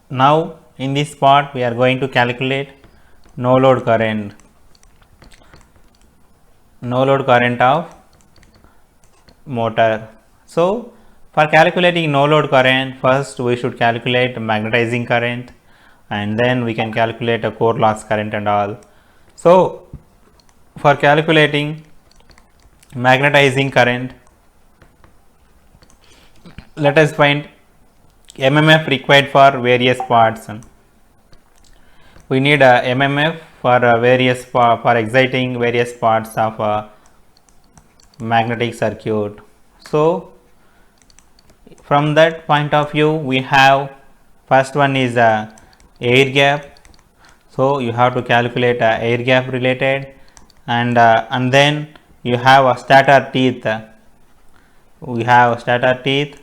Now in this part we are going to calculate no load current of motor. So for calculating no load current, first we should calculate magnetizing current, and then we can calculate a core loss current and all. So for calculating magnetizing current, let us find MMF required for various parts. We need a MMF for for exciting various parts of a magnetic circuit. So from that point of view, we have first one is a air gap. So you have to calculate a air gap related, and then you have a stator teeth. We have stator teeth.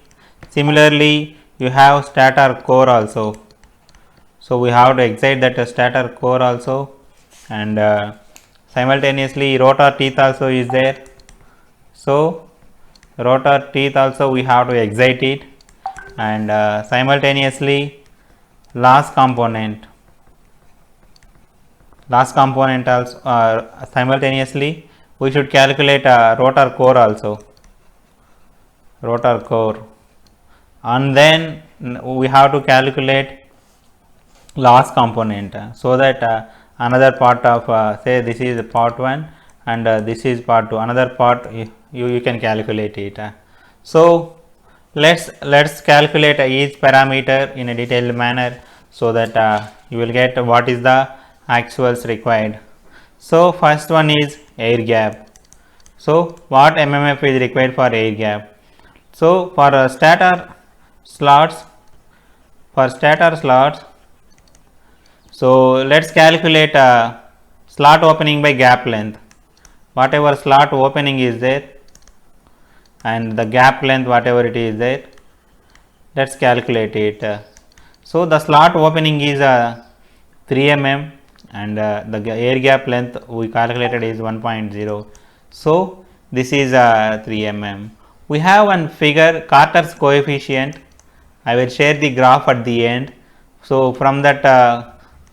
Similarly, you have stator core also. So we have to excite that stator core also, and simultaneously rotor teeth also is there. So rotor teeth also we have to excite it, and simultaneously loss component also simultaneously we should calculate rotor core also, and then we have to calculate loss component, so that another part of say this is part 1 and this is part 2, another part you can calculate it. So let's calculate each parameter in a detailed manner, so that you will get what is the actuals required. So first one is air gap. So what MMF is required for air gap? So for stator slots, so let's calculate slot opening by gap length. Whatever slot opening is there and the gap length whatever it is there, let's calculate it. So the slot opening is 3 mm, and the air gap length we calculated is 1.0. So this is 3 mm. We have one figure, Carter's coefficient. I will share the graph at the end. So from that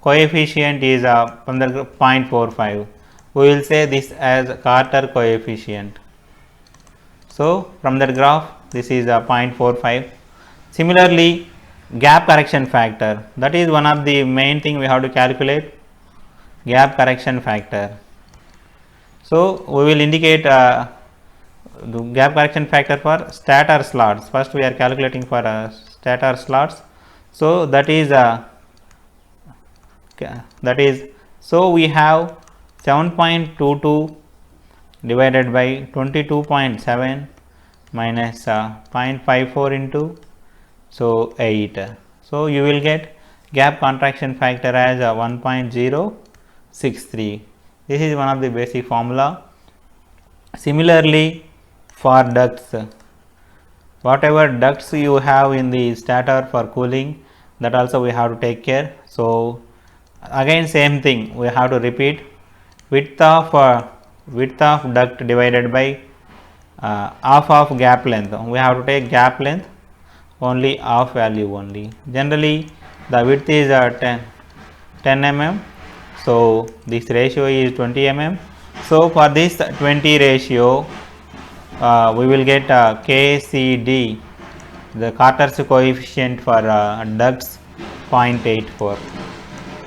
coefficient is from the 0.45. We will say this as Carter coefficient. So from that graph this is 0.45. Similarly, gap correction factor, that is one of the main thing we have to calculate, gap correction factor. So we will indicate the gap correction factor for stator slots. First we are calculating for stator slots. So that is so we have 7.22 divided by 22.7 minus 0.54 into so 8. So you will get gap contraction factor as 1.063. This is one of the basic formula. Similarly, for ducts, whatever ducts you have in the stator for cooling, that also we have to take care. So again same thing, we have to repeat width of duct divided by half of gap length. We have to take gap length only half value only. Generally the width is 10 mm. So this ratio is 20 mm. So for this 20 ratio we will get KCD, the Carter's coefficient for ducts, 0.84.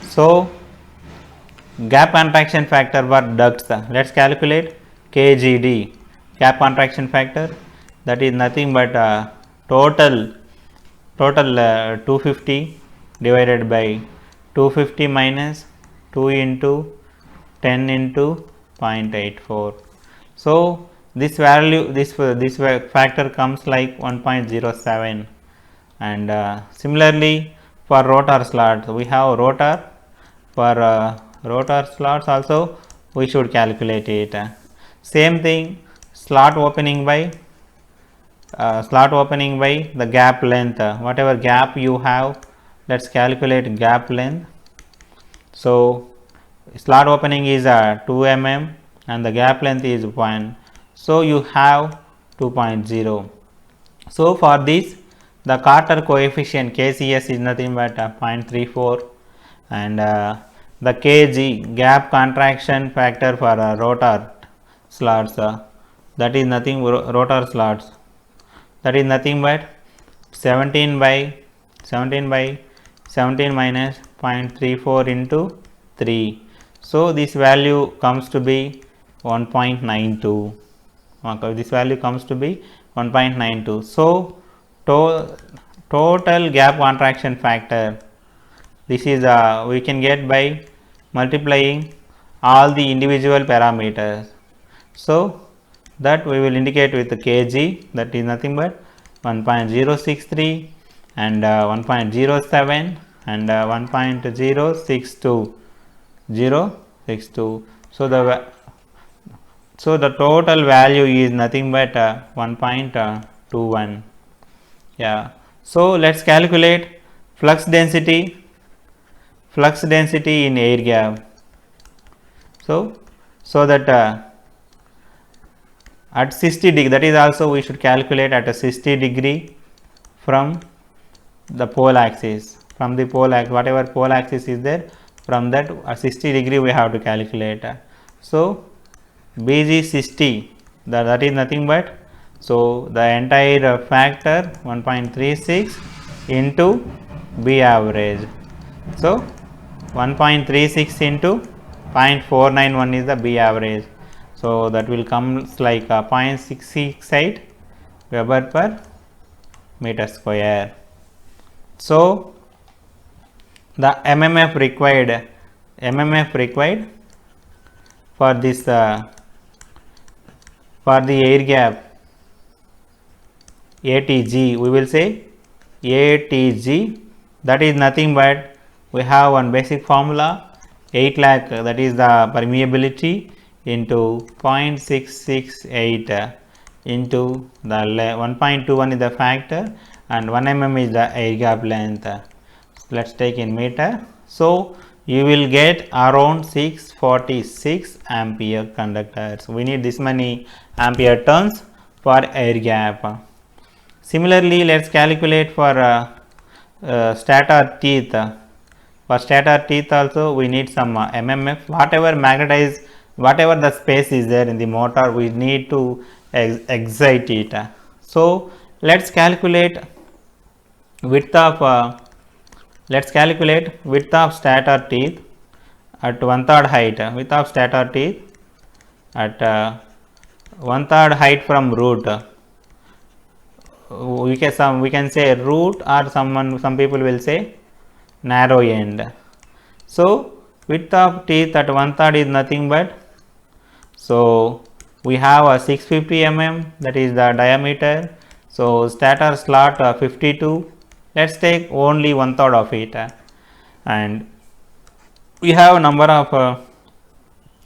So gap contraction factor for ducts, let's calculate KGD, gap contraction factor, that is nothing but total 250 divided by 250 minus 2 into 10 into 0.84. So this value, this factor comes like 1.07. and similarly for rotor slots, we have rotor. For rotor slots also we should calculate it. Same thing, slot opening by the gap length, whatever gap you have, let's calculate gap length. So slot opening is 2 mm and the gap length is 1, so you have 2.0. So for this the Carter coefficient KCS is nothing but 0.34, and the KG gap contraction factor for rotor slots, that is nothing rotor slots, that is nothing but 17 minus 0.34 into 3. So this value comes to be 1.92. This value comes to be 1.92. So total gap contraction factor, this is we can get by multiplying all the individual parameters. So that we will indicate with the kg, that is nothing but 1.063 and 1.07 and 1.062. So the total value is nothing but 1.21. Yeah. So let's calculate flux density in air gap. So that at 60 degree, that is also we should calculate at a 60 degree from the pole axis, whatever pole axis is there, from that at 60 degree we have to calculate. So BG 60, that is nothing but, so the entire factor 1.36 into B average. So 1.36 into 0.491 is the B average. So that will come like 0.668 Weber per meter square. So the MMF required for this for the air gap ATG, we will say ATG, that is nothing but, we have one basic formula, 8 lakh, that is the permeability, into 0.668 into the 1.21 is the factor and 1 mm is the air gap length. Let's take in meter. So you will get around 646 ampere conductors. We need this many ampere turns for air gap. Similarly, let's calculate for stator teeth. For stator teeth also we need some MMF. Whatever the space is there in the motor, we need to excite it. So let's calculate width of stator teeth at 1/3 height. Width of stator teeth at 1/3 height from root. We can say root, or some people will say narrow end. So width of teeth at 1/3 is nothing but, so we have a 650 mm, that is the diameter. So stator slot 52, let's take only 1/3 of it, and we have a number of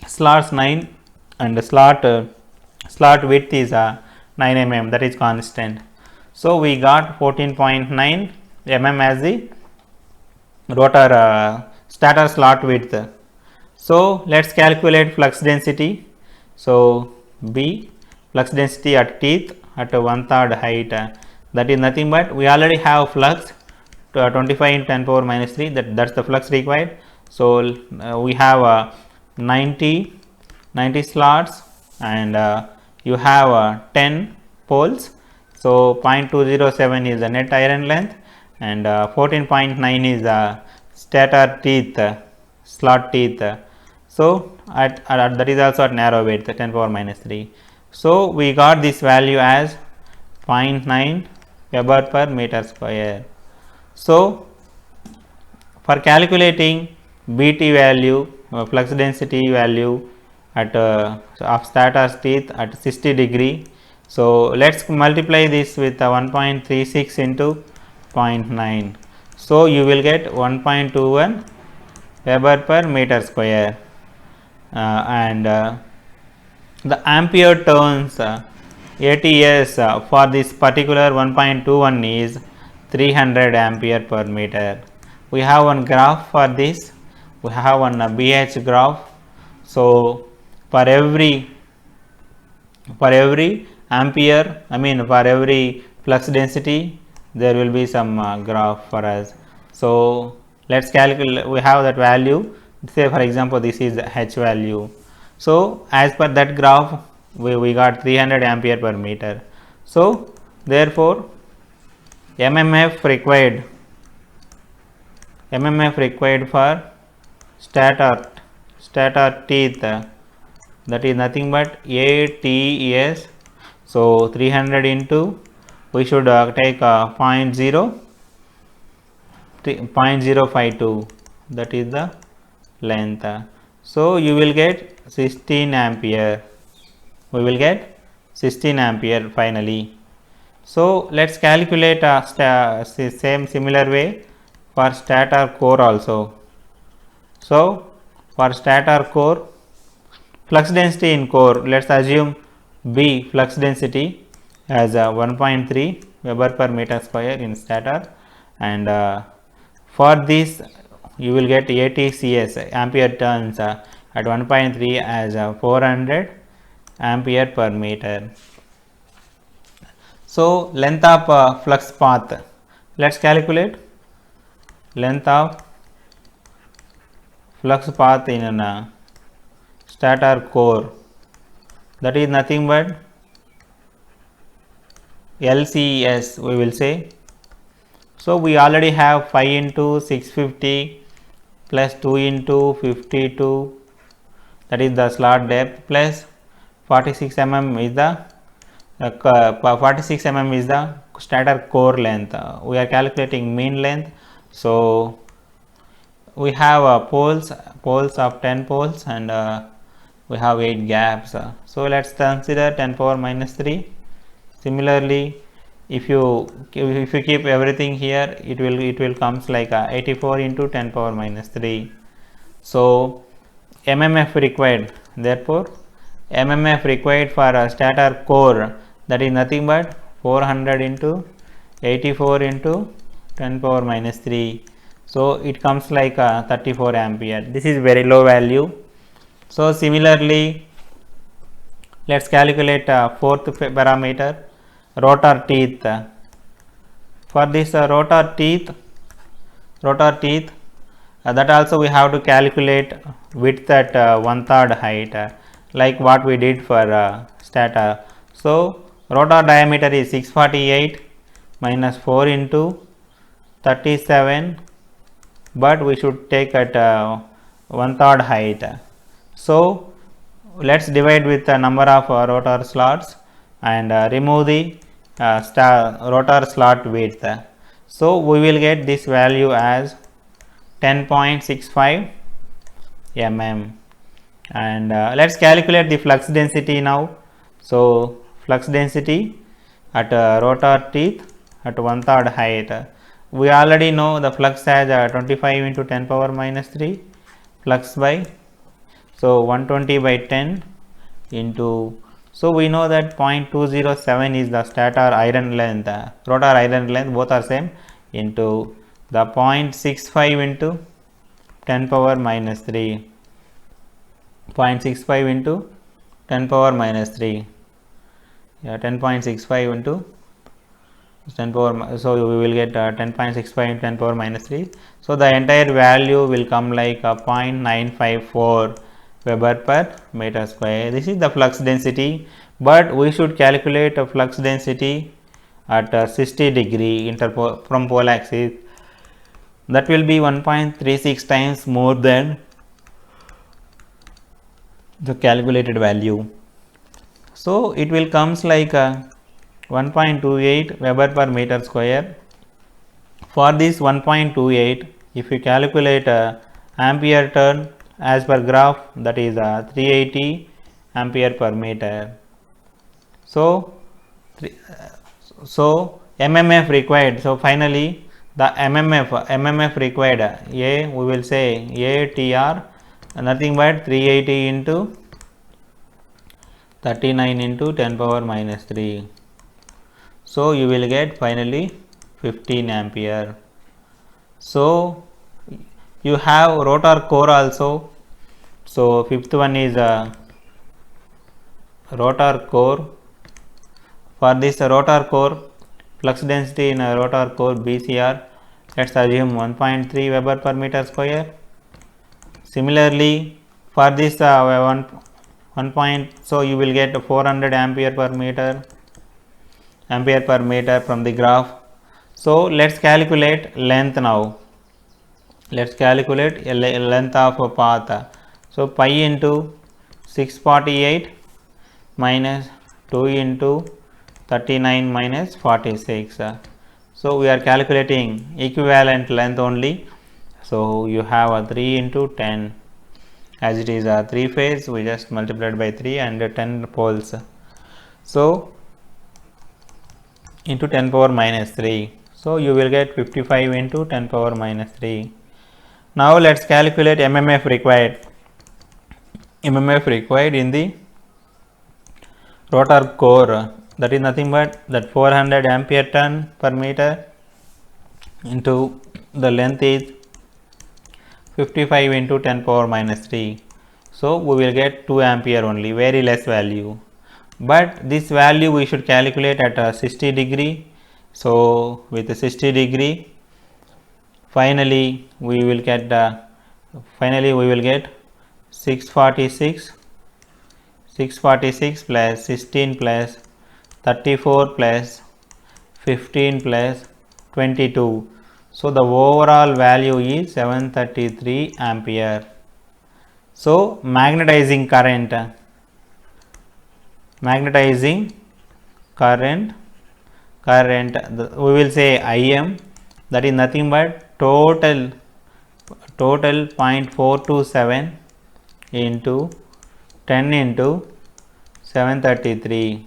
slots 9, and slot width is 9 mm, that is constant. So we got 14.9 mm as the rotor stator slot width. So let's calculate flux density. So B, flux density at teeth at 1/3 height, that is nothing but, we already have flux 25 into 10 power minus 3, that's the flux required. So we have 90 slots, and you have 10 poles. So 0.207 is the net iron length, and 14.9 is the stator teeth, slot teeth. So that is also at narrow width, 10 power minus 3. So we got this value as 0.9 Weber per meter square. So for calculating BT value, flux density value at of stator's teeth at 60 degree. So let's multiply this with 1.36 into 0.9. So you will get 1.21 Weber per meter square, and the ampere turns ATS for this particular 1.21 is 300 ampere per meter. We have one graph for this. We have one BH graph. So for every ampere, for every flux density there will be some graph for us. So let's calculate, we have that value, say for example this is H value. So as per that graph we got 300 ampere per meter. So therefore MMF required for stator teeth, that is nothing but ATS. So 300 into, we should take 0.052, that is the length. So you will get 16 ampere. We will get 16 ampere finally. So let's calculate similar way for stator core also. So for stator core, flux density in core, let's assume B flux density as 1.3 Weber per meter square in stator, and for this you will get ATCS, ampere turns, at 1.3 as 400 ampere per meter. So length of flux path, let's calculate length of flux path in a stator core, that is nothing but LCS we will say. So we already have 5 into 650 plus 2 into 52, that is the slot depth, plus 46 mm is the 46 mm is the stator core length. We are calculating mean length. So we have poles of 10 poles, and we have 8 gaps. So let's consider 10 power minus 3. Similarly, if you keep everything here, it will comes like 84 into 10 power minus 3. So MMF required, therefore MMF required for a stator core, that is nothing but 400 into 84 into 10 power minus 3. So it comes like 34 ampere. This is very low value. So similarly, let's calculate fourth parameter, rotor teeth. For this rotor teeth, that also we have to calculate width at 1/3 height, like what we did for stator. So rotor diameter is 648 minus 4 into 37, but we should take at 1/3 height. So let's divide with the number of rotor slots and remove the rotor slot width. So we will get this value as 10.65 mm, and let's calculate the flux density now. So flux density at rotor teeth at 1/3 height, we already know the flux as 25 into 10 power minus 3 flux by, so 120 by 10 into, so we know that 0.207 is the stator iron length, rotor iron length, both are same, into the 0.65 into 10 power minus 3, 0.65 into 10 power minus 3, 10.65 into 10 power, so we will get 10.65 into 10 power minus 3. So the entire value will come like 0.954 Weber per meter square. This is the flux density, but we should calculate a flux density at 60 degree from pole axis. That will be 1.36 times more than the calculated value. So it will comes like 1.28 Weber per meter square. For this 1.28, if you calculate ampere turn as per graph, that is 380 ampere per meter. So MMF required. So finally the MMF required, we will say ATR, nothing but 380 into 39 into 10 power minus 3. So you will get finally 15 ampere. So you have rotor core also. So fifth one is rotor core. For this rotor core, flux density in a rotor core BCR, let's assume 1.3 Weber per meter square. Similarly, for this so you will get 400 ampere per meter from the graph. So let's calculate length now. Let's calculate a length of a path. So pi into 648 minus 2 into 39 minus 46. So we are calculating equivalent length only. So you have a 3 into 10, as it is a 3 phase, we just multiplied by 3 and 10 poles. So into 10 power minus 3. So you will get 55 into 10 power minus 3. Now let's calculate MMF required. MMF required in the rotor core, that is nothing but that 400 ampere turn per meter into the length is 55 into 10 power minus 3. So we will get 2 ampere only, very less value. But this value we should calculate at 60 degree. So with 60 degree, finally we will get 646 plus 16 plus 34 plus 15 plus 22. So the overall value is 733 ampere. So magnetizing current, we will say Im, that is nothing but total 0.427 into 10 into 733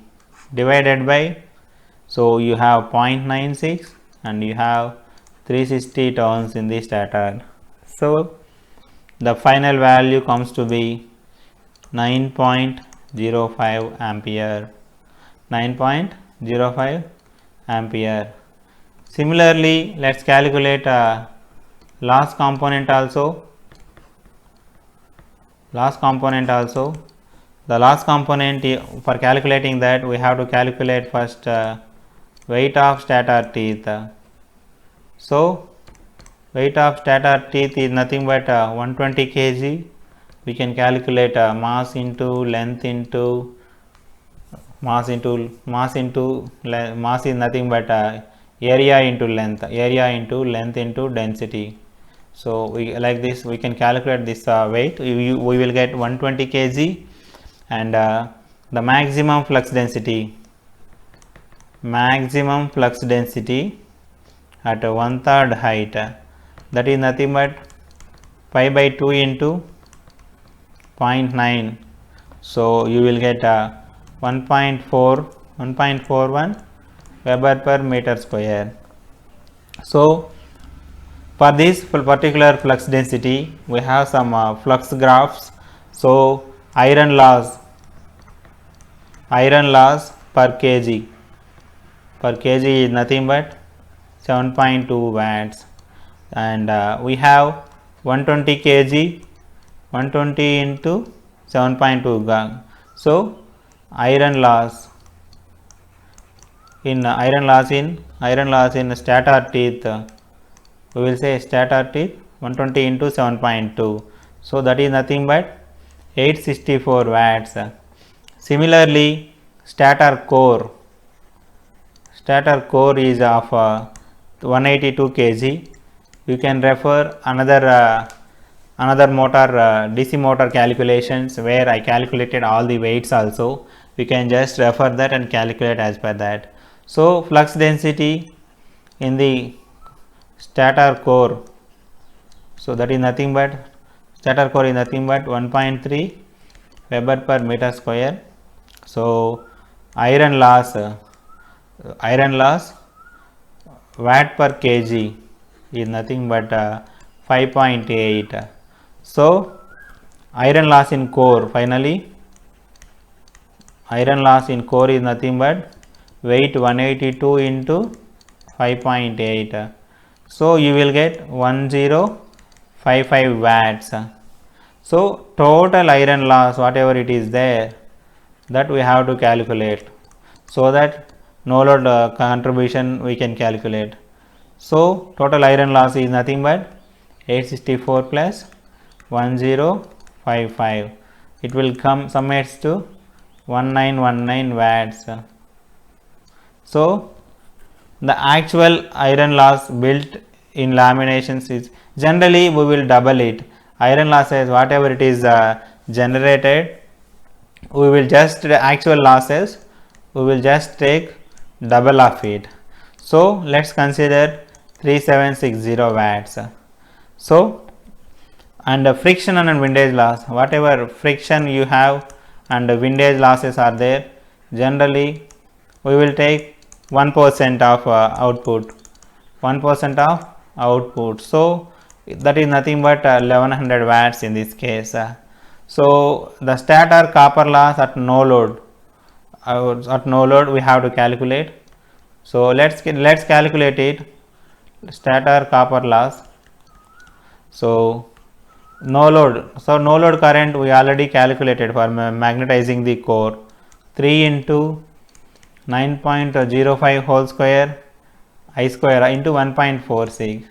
divided by, so you have 0.96 and you have 360 turns in the stator. So the final value comes to be 9.05 ampere. 9.05 ampere. Similarly, let's calculate loss component also. The loss component, for calculating that, we have to calculate first weight of stator teeth. So weight of stator teeth is nothing but 120 kg. We can calculate mass into length into mass is nothing but area into length into density. So we like this, we can calculate this weight. We will get 120 kg and the maximum flux density at 1/3 height, that is nothing but pi by 2 into 0.9. So you will get 1.41 Weber per meter square. So for this particular flux density, we have some flux graphs. So iron loss per kg is nothing but 7.2 watts, and we have 120 kg, 120 into 7.2 gang. So iron loss in stator teeth, we will say stator teeth 120 into 7.2. So that is nothing but 864 watts. Similarly, stator core is of 182 kg. You can refer another motor, DC motor calculations, where I calculated all the weights also. We can just refer that and calculate as per that. So flux density in the stator core, so that is nothing but 1.3 Weber per meter square. So iron loss watt per kg is nothing but 5.8. So iron loss in core, finally iron loss in core is nothing but weight 182 into 5.8. So you will get 1055 watts. So total iron loss, whatever it is there, that we have to calculate, so that no load contribution we can calculate. So total iron loss is nothing but 864 plus 1055. It will come summates to 1919 watts. So the actual iron loss built in laminations is generally we will double it. Iron losses whatever it is generated, we will just the actual losses we will just take double of it. So let's consider 3760 watts. So and friction and windage loss, whatever friction you have and windage losses are there, generally we will take 1% of output, 1% of output. So that is nothing but 1100 watts in this case. So the stator copper loss at no load, we have to calculate. So let's calculate it. Stator copper loss. So no load. So no load current we already calculated for magnetizing the core, 3 into 9.05 whole square I square into 1.46.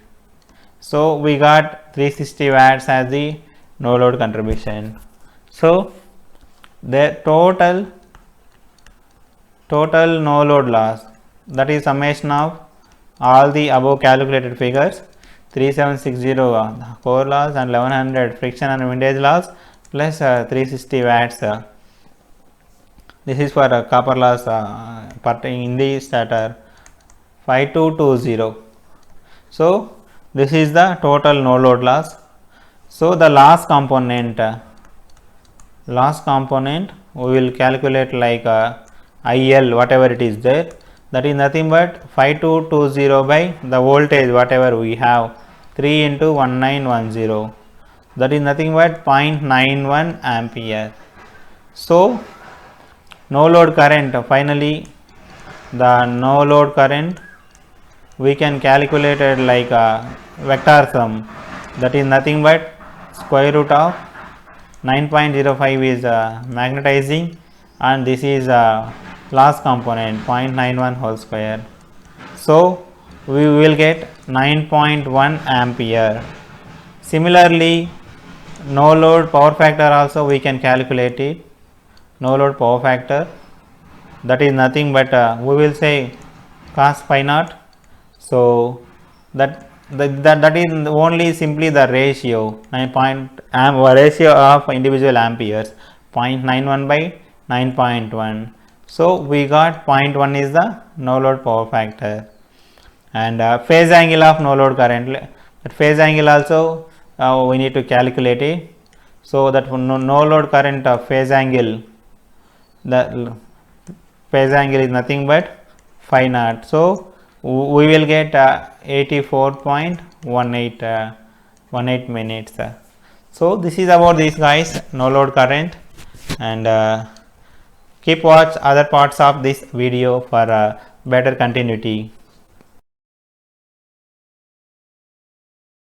So we got 360 watts as the no load contribution. So the total no load loss, that is summation of all the above calculated figures, 3760 core loss and 1100 friction and windage loss plus 360 watts. This is for copper loss in the stator 5220. So this is the total no load loss. So the loss component we will calculate like IL whatever it is there, that is nothing but 5220 by the voltage whatever we have, 3 into 1910, that is nothing but 0.91 ampere. So no load current, finally the no load current we can calculate it like vector sum, that is nothing but square root of 9.05 is magnetizing and this is loss component 0.91 whole square. So we will get 9.1 ampere. Similarly no load power factor also we can calculate it. No load power factor, that is nothing but we will say cos phi naught. So that is only simply the ratio, ratio of individual amperes, 0.91 by 9.1. So we got 0.1 is the no load power factor. And phase angle of no load current, that phase angle also we need to calculate it. So that no load current phase angle, the phase angle is nothing but phi naught. So we will get 84.18 minutes. So this is about this guys, no load current, and keep watch other parts of this video for better continuity.